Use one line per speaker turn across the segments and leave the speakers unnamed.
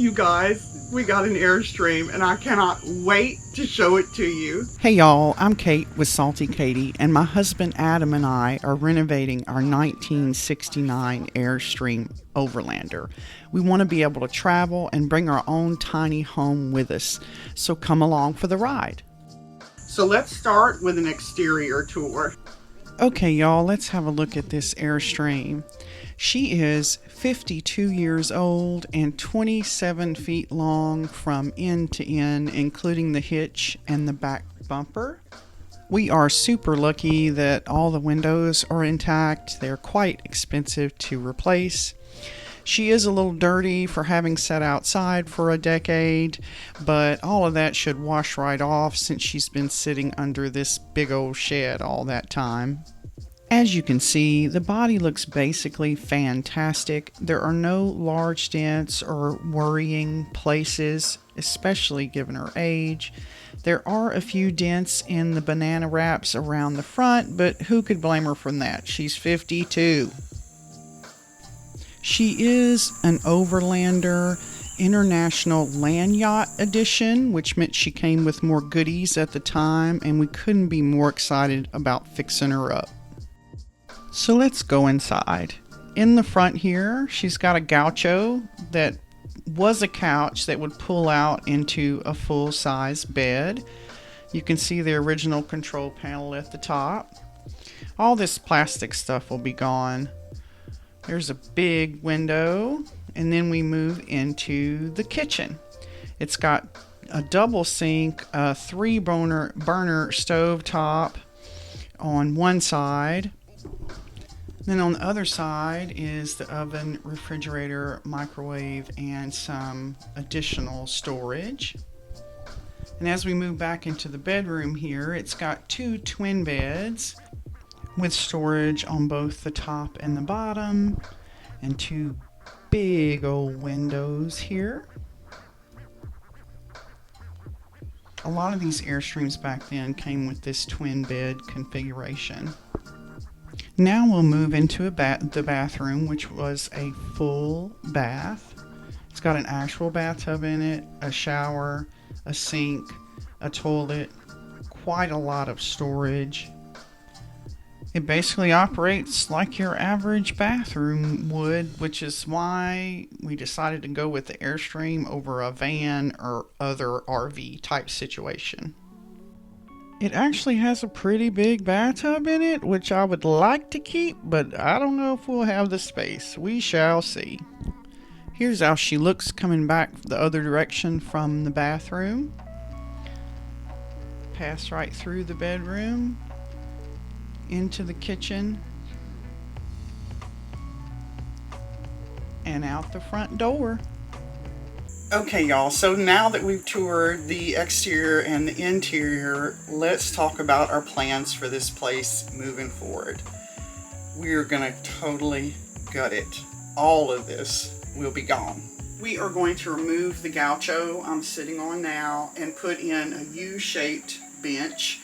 You guys, we got an Airstream and I cannot wait to show it to you.
Hey y'all, I'm Kate with Salty Katie, and my husband Adam and I are renovating our 1969 Airstream Overlander. We want to be able to travel and bring our own tiny home with us, so come along for the ride.
So let's start with an exterior tour.
Okay y'all, let's have a look at this Airstream. She is 52 years old and 27 feet long from end to end, including the hitch and the back bumper. We are super lucky that all the windows are intact. They're quite expensive to replace. She is a little dirty for having sat outside for a decade, but all of that should wash right off since she's been sitting under this big old shed all that time. As you can see, the body looks basically fantastic. There are no large dents or worrying places, especially given her age. There are a few dents in the banana wraps around the front, but who could blame her for that? She's 52. She is an Overlander International Land Yacht Edition, which meant she came with more goodies at the time, and we couldn't be more excited about fixing her up. So let's go inside. In the front here, she's got a gaucho that was a couch that would pull out into a full-size bed. You can see the original control panel at the top. All this plastic stuff will be gone. There's a big window, and then we move into the kitchen. It's got a double sink, a 3-burner stove top on one side. Then on the other side is the oven, refrigerator, microwave, and some additional storage. And as we move back into the bedroom here, it's got 2 twin beds with storage on both the top and the bottom, and 2 big old windows here. A lot of these Airstreams back then came with this twin bed configuration. Now we'll move into the bathroom, which was a full bath. It's got an actual bathtub in it, a shower, a sink, a toilet, quite a lot of storage. It basically operates like your average bathroom would, which is why we decided to go with the Airstream over a van or other RV type situation. It actually has a pretty big bathtub in it, which I would like to keep, but I don't know if we'll have the space. We shall see. Here's how she looks coming back the other direction from the bathroom. Pass right through the bedroom, into the kitchen, and out the front door.
Okay y'all, so now that we've toured the exterior and the interior, let's talk about our plans for this place moving forward. We're gonna totally gut it. All of this will be gone. We are going to remove the gaucho I'm sitting on now and put in a U-shaped bench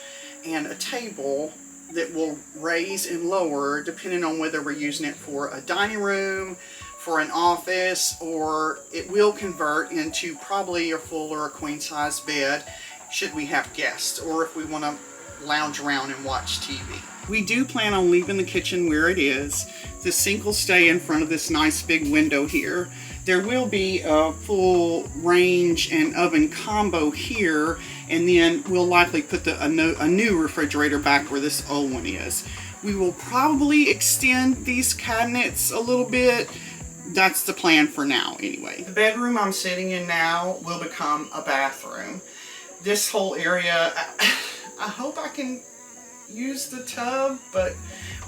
and a table that will raise and lower depending on whether we're using it for a dining room, for an office, or it will convert into probably a full or a queen size bed should we have guests or if we want to lounge around and watch TV. We do plan on leaving the kitchen where it is. The sink will stay in front of this nice big window here. There will be a full range and oven combo here, and then we'll likely put a new refrigerator back where this old one is. We will probably extend these cabinets a little bit. That's the plan for now anyway. The bedroom I'm sitting in now will become a bathroom. This whole area, I hope I can use the tub, but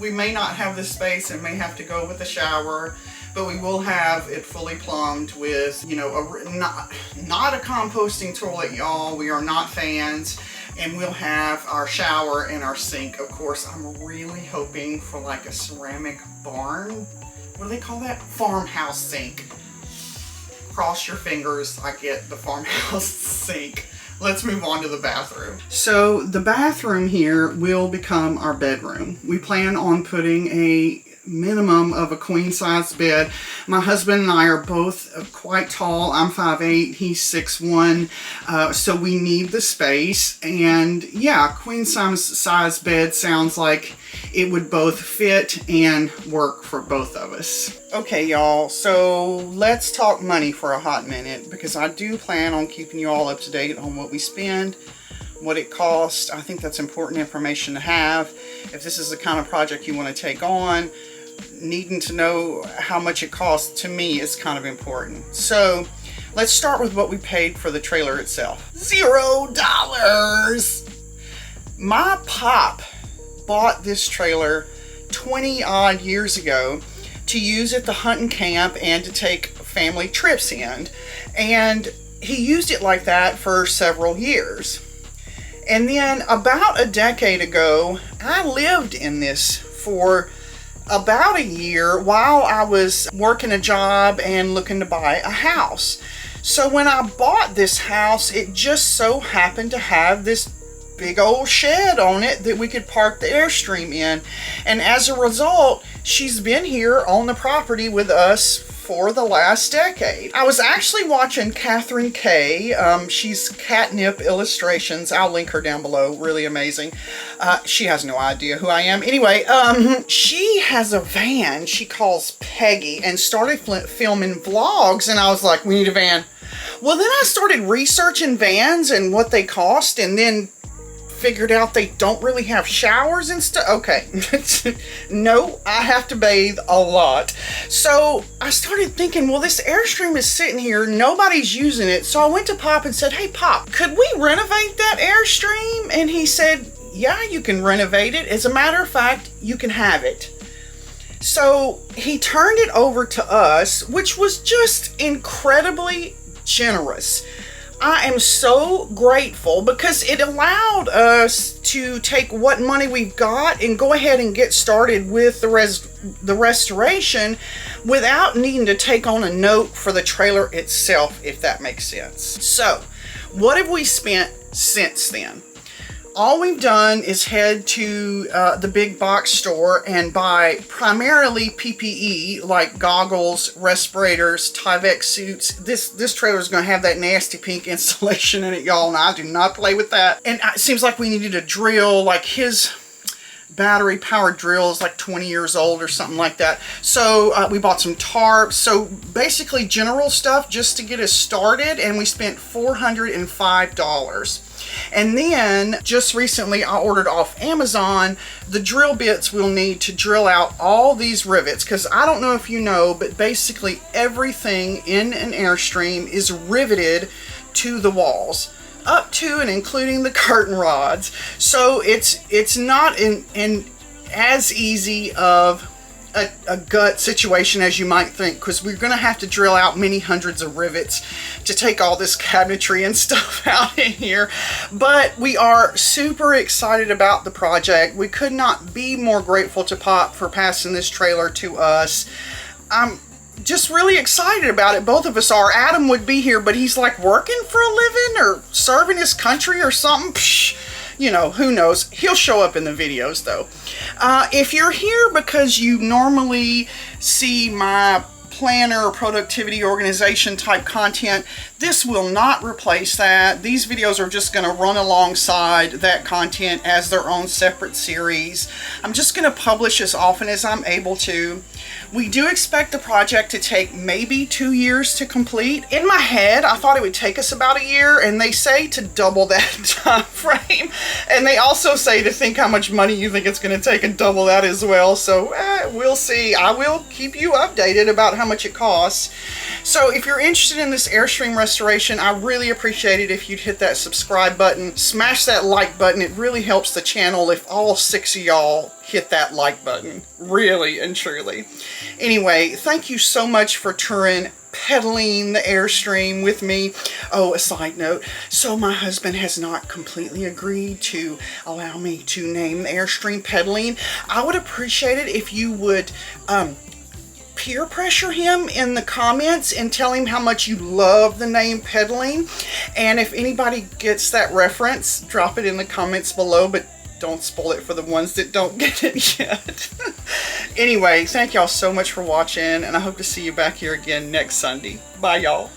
we may not have the space and may have to go with a shower. But we will have it fully plumbed with, you know, not a composting toilet, y'all. We are not fans. And we'll have our shower and our sink. Of course, I'm really hoping for like a ceramic barn. What do they call that? Farmhouse sink. Cross your fingers, I get the farmhouse sink. Let's move on to the bathroom. So the bathroom here will become our bedroom. We plan on putting a minimum of a queen size bed. My husband and I are both quite tall. I'm 5'8", he's 6'1", so we need the space. And yeah, queen size bed sounds like it would both fit and work for both of us. Okay, y'all, so let's talk money for a hot minute, because I do plan on keeping you all up to date on what we spend, what it costs. I think that's important information to have. If this is the kind of project you want to take on, needing to know how much it costs, to me, is kind of important. So let's start with what we paid for the trailer itself. $0. My pop bought this trailer 20 odd years ago to use at the hunting camp and to take family trips in. And he used it like that for several years. And then about a decade ago, I lived in this for about a year while I was working a job and looking to buy a house. So when I bought this house, it just so happened to have this big old shed on it that we could park the Airstream in. And as a result, she's been here on the property with us for the last decade. I was actually watching Catherine Kay. She's Catnip Illustrations. I'll link her down below. Really amazing. She has no idea who I am. Anyway, she has a van she calls Peggy and started filming vlogs, and I was like, we need a van. Well, then I started researching vans and what they cost, and then figured out they don't really have showers and stuff. Okay, no, I have to bathe a lot. So I started thinking, well, this Airstream is sitting here, nobody's using it. So I went to Pop and said, hey Pop, could we renovate that Airstream? And he said, yeah, you can renovate it. As a matter of fact, you can have it. So he turned it over to us, which was just incredibly generous. I am so grateful because it allowed us to take what money we've got and go ahead and get started with the restoration without needing to take on a note for the trailer itself, if that makes sense. So, what have we spent since then? All we've done is head to the big box store and buy primarily PPE, like goggles, respirators, Tyvek suits. This trailer is going to have that nasty pink installation in it, y'all, and I do not play with that. And it seems like we needed a drill, like his battery powered drill is like 20 years old or something like that. So we bought some tarps. So basically general stuff just to get us started, and we spent $405. And then just recently I ordered off Amazon the drill bits we'll need to drill out all these rivets, because I don't know if you know, but basically everything in an Airstream is riveted to the walls, up to and including the curtain rods. So it's not in as easy of a gut situation as you might think, because we're going to have to drill out many hundreds of rivets to take all this cabinetry and stuff out in here. But we are super excited about the project. We could not be more grateful to Pop for passing this trailer to us. I'm just really excited about it. Both of us are. Adam would be here, but he's like working for a living or serving his country or something. Psh, you know, who knows? He'll show up in the videos though. If you're here because you normally see my planner or productivity organization type content, this will not replace that. These videos are just going to run alongside that content as their own separate series. I'm just going to publish as often as I'm able to. We do expect the project to take maybe 2 years to complete. In my head, I thought it would take us about a year, and they say to double that time frame. And they also say to think how much money you think it's going to take and double that as well. So we'll see. I will keep you updated about how much it costs. So if you're interested in this Airstream restoration, I really appreciate it if you'd hit that subscribe button, smash that like button. It really helps the channel if all 6 of y'all hit that like button, really and truly. Anyway, thank you so much for touring Petaline the Airstream with me. Oh, a side note, so my husband has not completely agreed to allow me to name the Airstream Petaline. I would appreciate it if you would peer pressure him in the comments and tell him how much you love the name Petaline. And if anybody gets that reference, drop it in the comments below. But don't spoil it for the ones that don't get it yet. Anyway, thank y'all so much for watching, and I hope to see you back here again next Sunday. Bye, y'all.